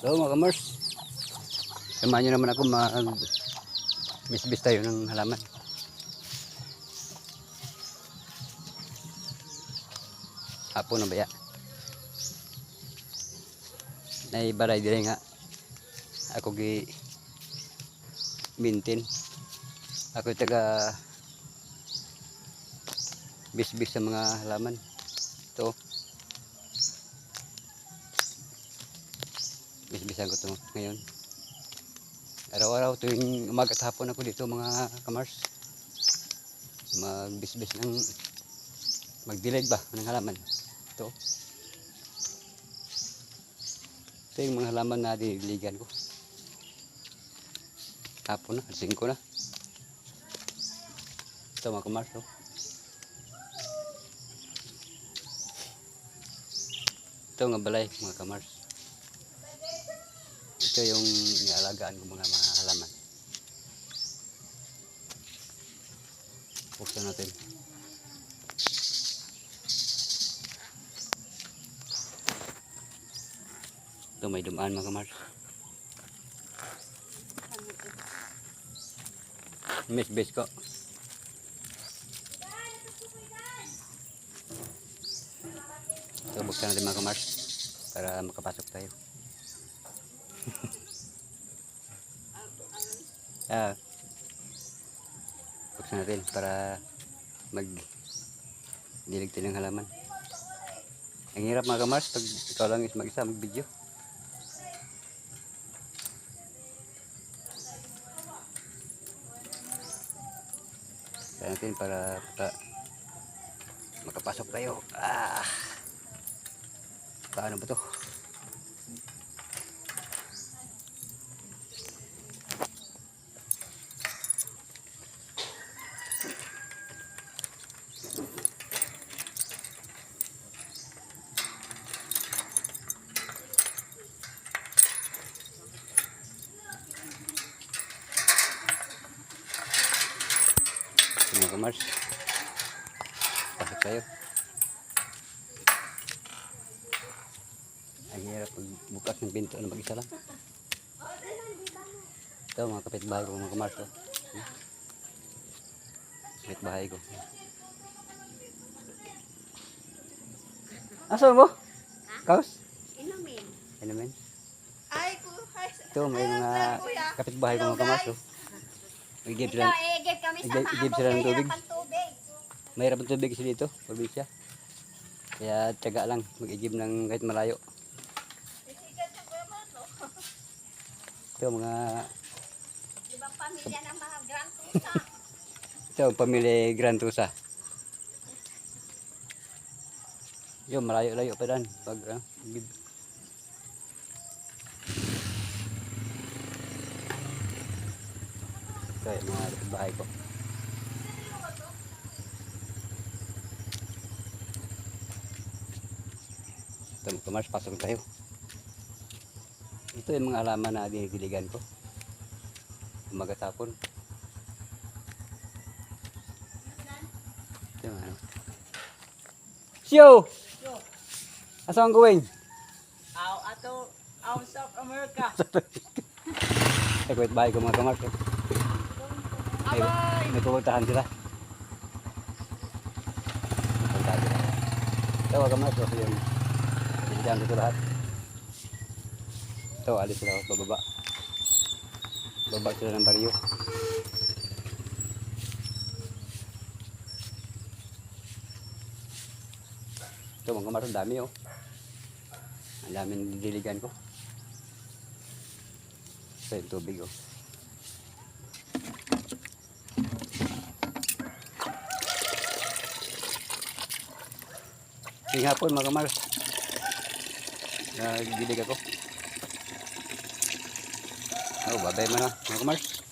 So mga kamars, samahan nyo naman ako mag-bisbis tayo ng halaman. Hapon na baya. Naibaray dire nga. Ako gi mintin. Ako taga bisbis sa mga halaman. Ito. Bisbisan ko ito ngayon. Araw-araw tuwing umaga at hapon ako dito mga kamars. Magbisbis ng magdilig ba ng halaman. Ito. Ito yung mga halaman na diligan ko. Hapon na, 5 na. Ito mga kamars. Oh. Ito nga balay mga kamars. Ito yung inaalagaan ko mga halaman. Buksan natin. Ito may dumaan mga kamars. Miss base ko. Ito buksan natin mga kamars para makapasok tayo. Buksan natin para magdilig tayo ng halaman. Ang hirap mga kamars pag ikaw lang is mag-isa mag-video. Kaya natin para makapasok tayo. Paano ba to? Mga kamars, pasok tayo. Ang hirap bukas ng pinto na mag-isa lang. Ito mga kapitbahay ko mga kamars. Kapitbahay ko. Asa mo? Kaos? Inumin. Inumin? Ay, ito may mga kapitbahay ko mga kamars. Igib sila ng tubig. Mahirap ang tubig kasi dito, probinsya. Kaya tiyaga lang mag-igib ng kahit malayo. Ito mga ibang pamilya ng mga Grand Tusa. Ito pamilya Grand Tusa. Yung malayo-layo pa dan pag igib. Ito yung mga bahay ko. Ito mga kamars, pasok tayo. Ito yung mga halaman na dinidiligan ko. Umaga tapon. Ito yung ano. Siyo! Asa ang going? Out South America. Ito yung bahay ko mga kamars. May pupuntahan sila. Ito mga kamars. Ito yung diligan dito lahat. Ito, alis sila bababa. Bababa sila ng baryo. Ito mga kamars, ang dami oh. Ang dami ng diligan ko. Ito yung tubig oh. Tingnan hapon mga kamars. Nagdilig ako. Oh, babay mo na mga kamars.